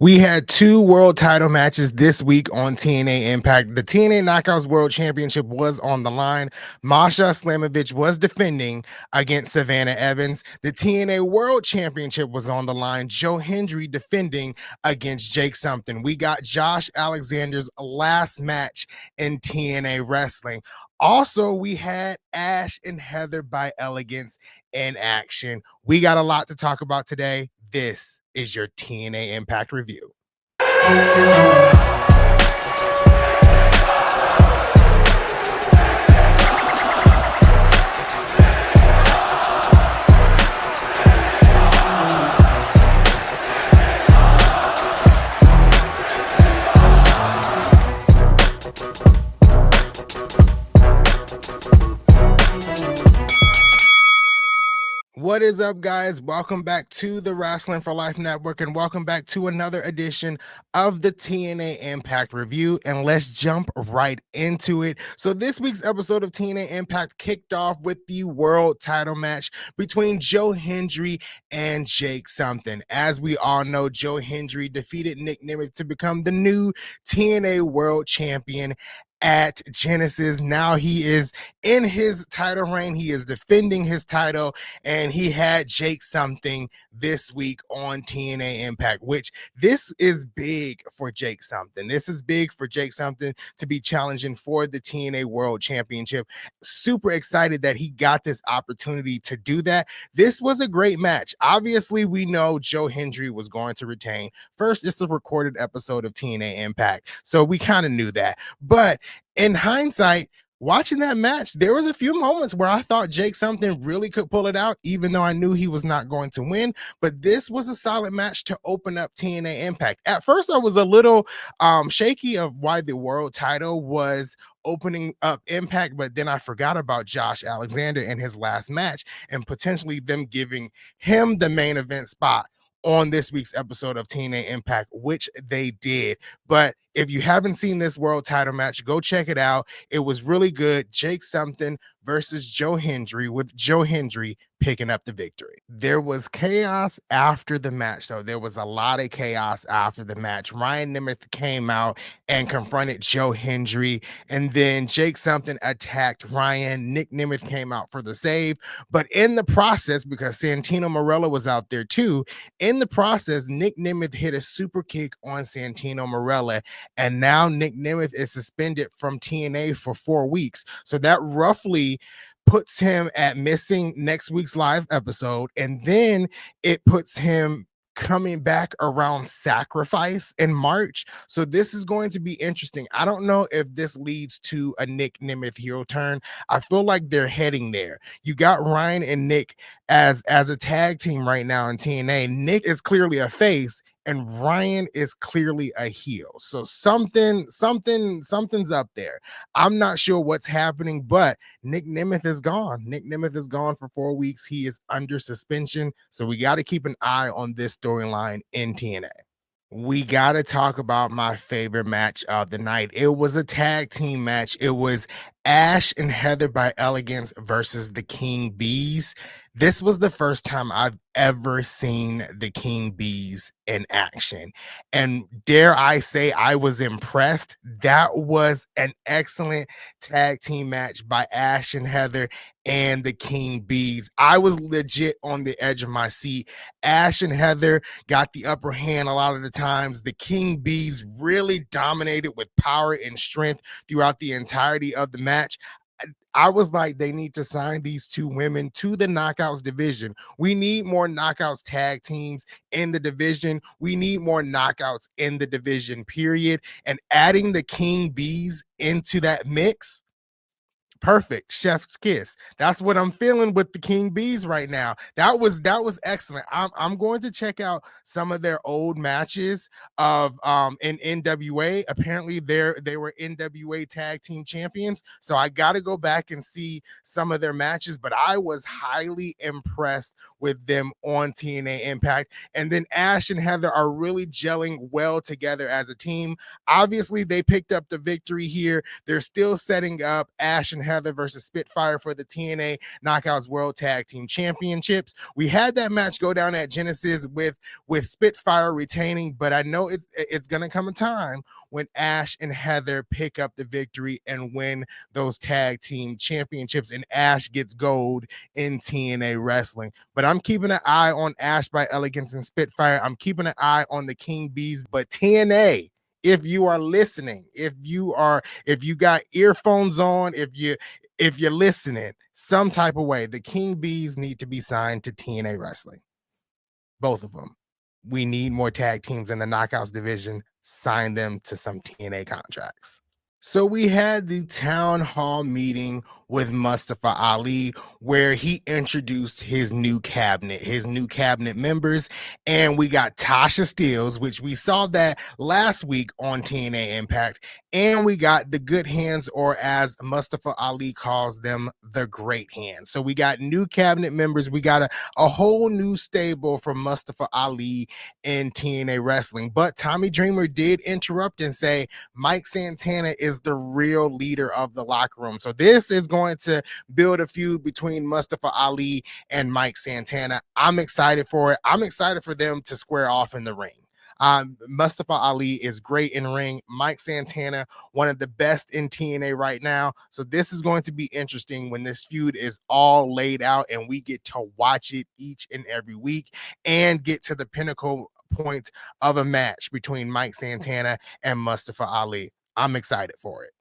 We had two world title matches this week on TNA Impact. The TNA Knockouts World Championship was on the line. Masha Slamovich was defending against Savannah Evans. The TNA World Championship was on the line. Joe Hendry defending against Jake Something. We got Josh Alexander's last match in TNA Wrestling. Also, we had Ash and Heather by Elegance in action. We got a lot to talk about today. This is your TNA Impact Review. What is up, guys? Welcome back to the Wrasslin for Life Network, and welcome back to another edition of the TNA Impact Review. And let's jump right into it. So this week's episode of TNA Impact kicked off with the world title match between Joe Hendry and Jake Something. As we all know, Joe Hendry defeated Nick Nemeth to become the new TNA World Champion at Genesis. Now he is in his title reign. He is defending his title, and he had Jake Something this week on TNA Impact, which this is big for Jake Something. This is big for Jake Something to be challenging for the TNA World Championship. Super excited that he got this opportunity to do that. This was a great match. Obviously, we know Joe Hendry was going to retain. First, it's a recorded episode of TNA Impact, so we kind of knew that. But in hindsight, watching that match, there was a few moments where I thought Jake Something really could pull it out, even though I knew he was not going to win. But this was a solid match to open up TNA Impact. At first, I was a little shaky of why the world title was opening up Impact, but then I forgot about Josh Alexander in his last match and potentially them giving him the main event spot on this week's episode of TNA Impact, which they did. But if you haven't seen this world title match, go check it out. It was really good. Jake Something versus Joe Hendry, with Joe Hendry picking up the victory. There was chaos after the match, though. There was a lot of chaos after the match. Ryan Nemeth came out and confronted Joe Hendry, and then Jake Something attacked Ryan. Nick Nemeth came out for the save, but in the process, because Santino Marella was out there too, in the process, Nick Nemeth hit a super kick on Santino Marella, and now Nick Nemeth is suspended from TNA for 4 weeks. So that roughly puts him at missing next week's live episode, and then it puts him coming back around Sacrifice in March. So this is going to be interesting. I don't know if this leads to a Nick Nemeth heel turn. I feel like they're heading there. You got Ryan and Nick as a tag team right now in TNA. Nick is clearly a face and Ryan is clearly a heel. So something's up there. I'm not sure what's happening, but Nick Nemeth is gone. Nick Nemeth is gone for 4 weeks. He is under suspension. So we got to keep an eye on this storyline in TNA. We got to talk about my favorite match of the night. It was a tag team match. It was Ash and Heather by Elegance versus the King Bees. This was the first time I've ever seen the King Bees in action. And dare I say, I was impressed. That was an excellent tag team match by Ash and Heather and the King Bees. I was legit on the edge of my seat. Ash and Heather got the upper hand a lot of the times. The King Bees really dominated with power and strength throughout the entirety of the match. I was like, they need to sign these two women to the Knockouts division. We need more Knockouts tag teams in the division. We need more Knockouts in the division, period. And adding the King Bees into that mix, perfect. Chef's kiss. That's what I'm feeling with the King Bees right now. That was excellent. I'm going to check out some of their old matches of in NWA. Apparently they were NWA tag team champions. So I got to go back and see some of their matches, but I was highly impressed with them on TNA Impact. And then Ash and Heather are really gelling well together as a team. Obviously they picked up the victory here. They're still setting up Ash and Heather versus Spitfire for the TNA Knockouts World Tag Team Championships. We had that match go down at Genesis with Spitfire retaining, but I know it's going to come a time when Ash and Heather pick up the victory and win those tag team championships, and Ash gets gold in TNA wrestling. But I'm keeping an eye on Ash by Elegance and Spitfire. I'm keeping an eye on the King Bees, but TNA, if you are listening, if you got earphones on, if you're listening some type of way, the King Bees need to be signed to TNA wrestling. Both of them. We need more tag teams in the Knockouts division. Sign them to some TNA contracts. So we had the town hall meeting with Mustafa Ali, where he introduced his new cabinet members, and we got Tasha Steelz, which we saw that last week on TNA Impact, and we got the Good Hands, or as Mustafa Ali calls them, the Great Hands. So we got new cabinet members. We got a whole new stable from Mustafa Ali in TNA wrestling. But Tommy Dreamer did interrupt and say Mike Santana is the real leader of the locker room. So this is going to build a feud between Mustafa Ali and Mike Santana. I'm excited for it. I'm excited for them to square off in the ring. Mustafa Ali is great in ring. Mike Santana, one of the best in TNA right now. So this is going to be interesting when this feud is all laid out and we get to watch it each and every week and get to the pinnacle point of a match between Mike Santana and Mustafa Ali. I'm excited for it.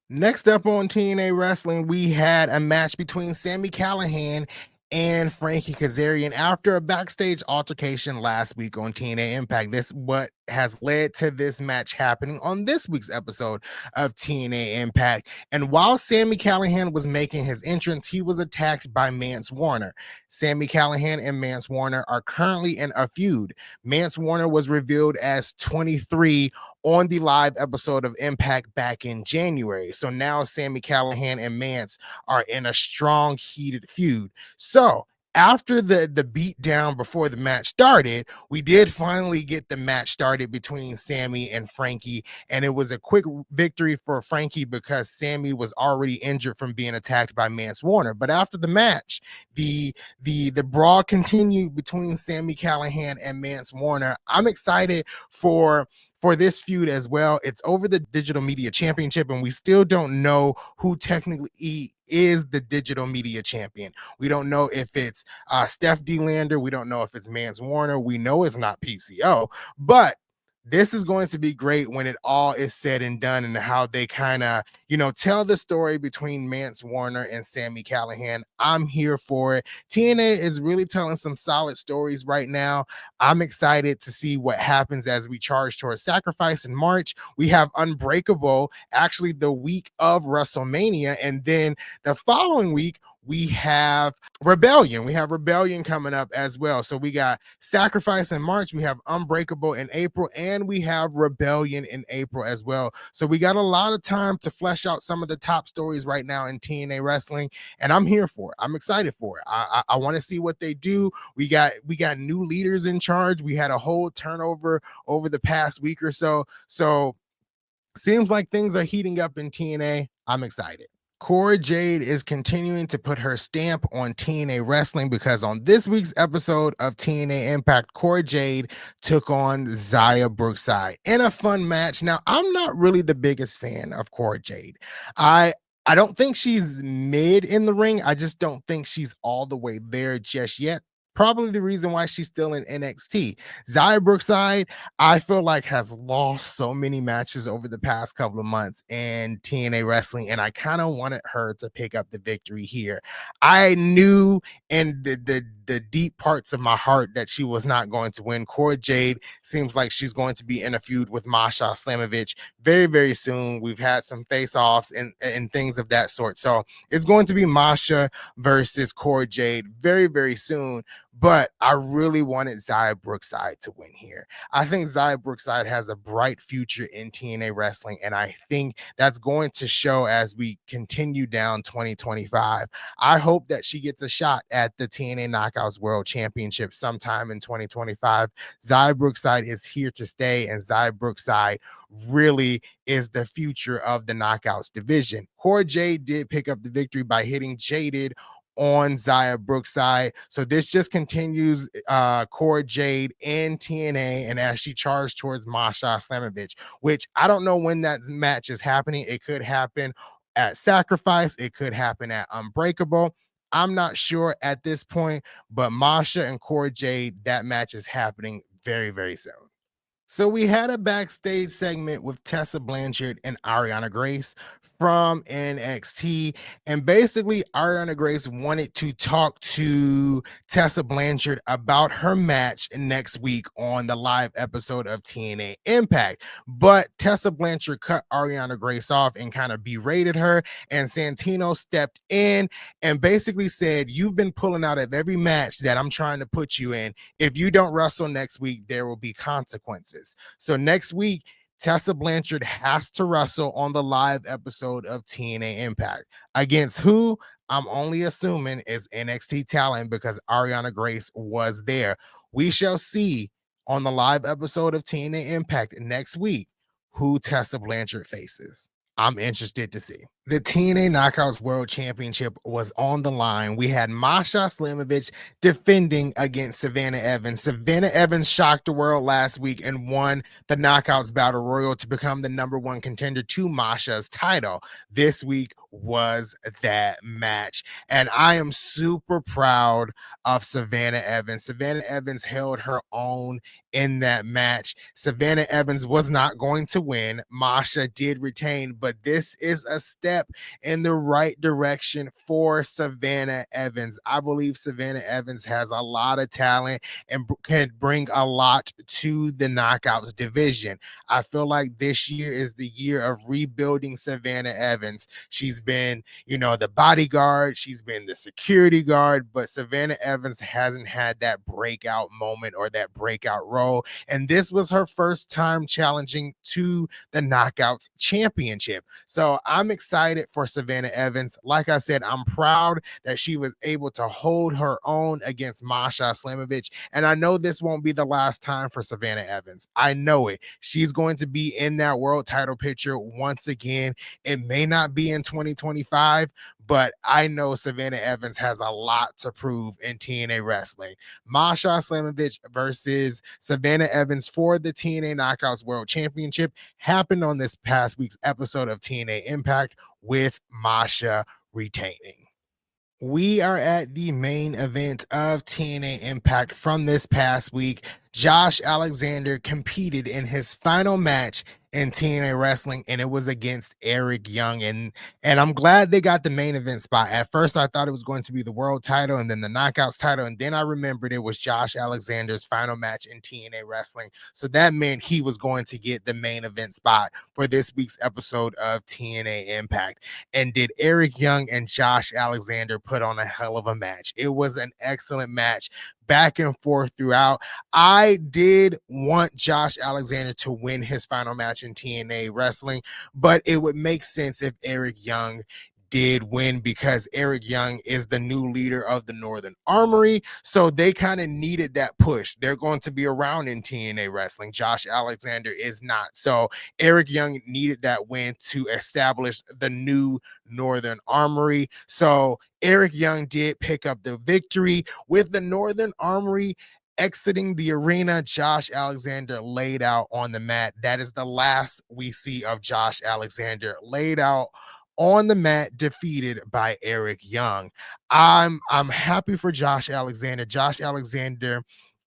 Next up on TNA Wrestling, we had a match between Sami Callihan and Frankie Kazarian after a backstage altercation last week on TNA Impact. This what has led to this match happening on this week's episode of TNA Impact. And while Sami Callihan was making his entrance, he was attacked by Mance Warner. Sami Callihan and Mance Warner are currently in a feud. Mance Warner was revealed as 23 on the live episode of Impact back in January. So now Sami Callihan and Mance are in a strong, heated feud. So after the beat down before the match started, we did finally get the match started between Sami and Frankie, and it was a quick victory for Frankie because Sami was already injured from being attacked by Mance Warner. But after the match, the brawl continued between Sami Callihan and Mance Warner. I'm excited for this feud as well. It's over the Digital Media Championship, and we still don't know who technically is the Digital Media Champion. We don't know if it's Steph D. Lander. We don't know if it's Mance Warner. We know it's not PCO, but this is going to be great when it all is said and done, and how they kind of, tell the story between Mance Warner and Sami Callihan. I'm here for it. TNA is really telling some solid stories right now. I'm excited to see what happens as we charge towards Sacrifice in March. We have Unbreakable actually the week of WrestleMania, and then the following week we have Rebellion. We have Rebellion coming up as well. So we got Sacrifice in March, we have Unbreakable in April, and we have Rebellion in April as well. So we got a lot of time to flesh out some of the top stories right now in TNA wrestling, and I'm here for it. I'm excited for it. I want to see what they do. We got new leaders in charge. We had a whole turnover over the past week or so. So seems like things are heating up in TNA. I'm excited. Cora Jade is continuing to put her stamp on TNA wrestling because on this week's episode of TNA Impact, Cora Jade took on Xia Brookside in a fun match. Now, I'm not really the biggest fan of Cora Jade. I don't think she's mid in the ring. I just don't think she's all the way there just yet. Probably the reason why she's still in NXT. Xia Brookside, I feel like, has lost so many matches over the past couple of months in TNA wrestling, and I kind of wanted her to pick up the victory here. I knew in the deep parts of my heart that she was not going to win. Cora Jade seems like she's going to be in a feud with Masha Slamovich very, very soon. We've had some face-offs and things of that sort. So it's going to be Masha versus Cora Jade very, very soon. but I really wanted Xia Brookside to win here. I think Xia Brookside has a bright future in TNA wrestling, and I think that's going to show as we continue down 2025. I hope that she gets a shot at the TNA Knockouts World Championship sometime in 2025. Xia Brookside is here to stay, and Xia Brookside really is the future of the Knockouts division. Core Jade did pick up the victory by hitting Jaded on Xia Brookside. So this just continues Core Jade in TNA, and as she charged towards Masha Slamovich, which I don't know when that match is happening. It could happen at Sacrifice, it could happen at Unbreakable. I'm not sure at this point, but Masha and Core Jade, that match is happening very, very soon. So we had a backstage segment with Tessa Blanchard and Ariana Grace from NXT. And basically, Ariana Grace wanted to talk to Tessa Blanchard about her match next week on the live episode of TNA Impact. But Tessa Blanchard cut Ariana Grace off and kind of berated her. And Santino stepped in and basically said, "You've been pulling out of every match that I'm trying to put you in. If you don't wrestle next week, there will be consequences." So next week, Tessa Blanchard has to wrestle on the live episode of TNA Impact. Against who? I'm only assuming is NXT talent because Ariana Grace was there. We shall see on the live episode of TNA Impact next week who Tessa Blanchard faces. I'm interested to see. The TNA Knockouts World Championship was on the line. We had Masha Slamovich defending against Savannah Evans. Savannah Evans shocked the world last week and won the Knockouts Battle Royal to become the #1 contender to Masha's title. This week was that match, and I am super proud of Savannah Evans. Savannah Evans held her own in that match. Savannah Evans was not going to win. Masha did retain, but this is a step in the right direction for Savannah Evans. I believe Savannah Evans has a lot of talent and can bring a lot to the Knockouts division. I feel like this year is the year of rebuilding Savannah Evans. She's been, the bodyguard, she's been the security guard, but Savannah Evans hasn't had that breakout moment or that breakout role. And this was her first time challenging to the Knockouts Championship. So I'm excited for Savannah Evans. Like I said, I'm proud that she was able to hold her own against Masha Slamovich. And I know this won't be the last time for Savannah Evans. I know it. She's going to be in that world title picture once again. It may not be in 2025, but I know Savannah Evans has a lot to prove in TNA wrestling. Masha Slamovich versus Savannah Evans for the TNA Knockouts World Championship happened on this past week's episode of TNA Impact with Masha retaining. We are at the main event of TNA Impact from this past week. Josh Alexander competed in his final match in TNA wrestling, and it was against Eric Young. And I'm glad they got the main event spot. At first, I thought it was going to be the world title and then the Knockouts title. And then I remembered it was Josh Alexander's final match in TNA wrestling. So that meant he was going to get the main event spot for this week's episode of TNA Impact. And did Eric Young and Josh Alexander put on a hell of a match? It was an excellent match, back and forth throughout. I did want Josh Alexander to win his final match in TNA wrestling, but it would make sense if Eric Young did win because Eric Young is the new leader of the Northern Armory. So they kind of needed that push. They're going to be around in TNA wrestling. Josh Alexander is not. So Eric Young needed that win to establish the new Northern Armory. So Eric Young did pick up the victory with the Northern Armory exiting the arena. Josh Alexander laid out on the mat. That is the last we see of Josh Alexander laid out on the mat, defeated by Eric Young. I'm happy for Josh Alexander. Josh Alexander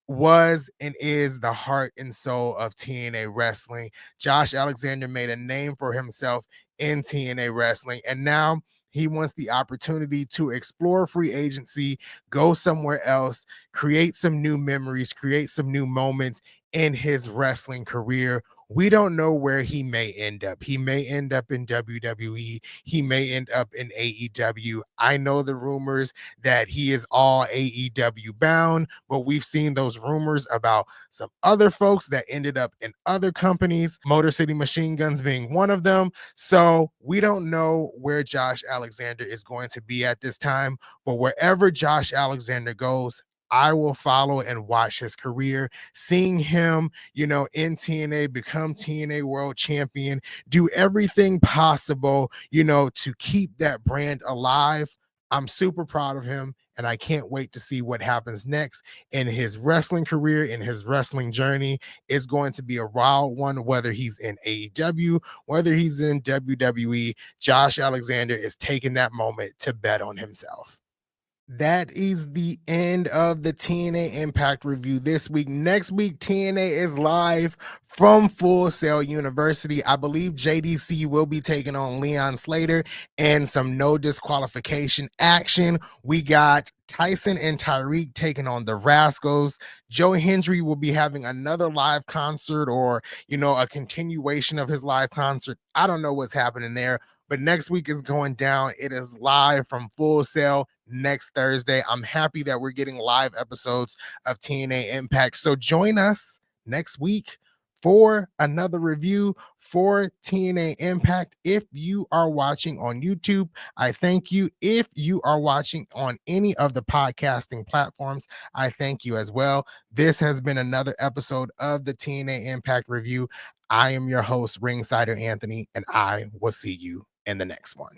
was and is the heart and soul of TNA wrestling. Josh Alexander made a name for himself in TNA wrestling, and now he wants the opportunity to explore free agency, go somewhere else, create some new memories, create some new moments in his wrestling career. We don't know where he may end up. He may end up in WWE. He may end up in AEW. I know the rumors that he is all AEW bound, but we've seen those rumors about some other folks that ended up in other companies, Motor City Machine Guns being one of them. So we don't know where Josh Alexander is going to be at this time, but wherever Josh Alexander goes, I will follow and watch his career, seeing him, in TNA, become TNA world champion, do everything possible, to keep that brand alive. I'm super proud of him, and I can't wait to see what happens next in his wrestling career, in his wrestling journey. It's going to be a wild one, whether he's in AEW, whether he's in WWE. Josh Alexander is taking that moment to bet on himself. That is the end of the TNA Impact review this week. Next week, TNA is live from Full Sail University. I believe JDC will be taking on Leon Slater and some no disqualification action. We got Tyson and Tyreek taking on the Rascals. Joe Hendry will be having another live concert, or, a continuation of his live concert. I don't know what's happening there, but next week is going down. It is live from Full Sail next Thursday. I'm happy that we're getting live episodes of TNA Impact. So join us next week for another review for TNA Impact. If you are watching on YouTube, I thank you. If you are watching on any of the podcasting platforms, I thank you as well. This has been another episode of the TNA Impact review. I am your host, Ringsider Anthony, and I will see you in the next one.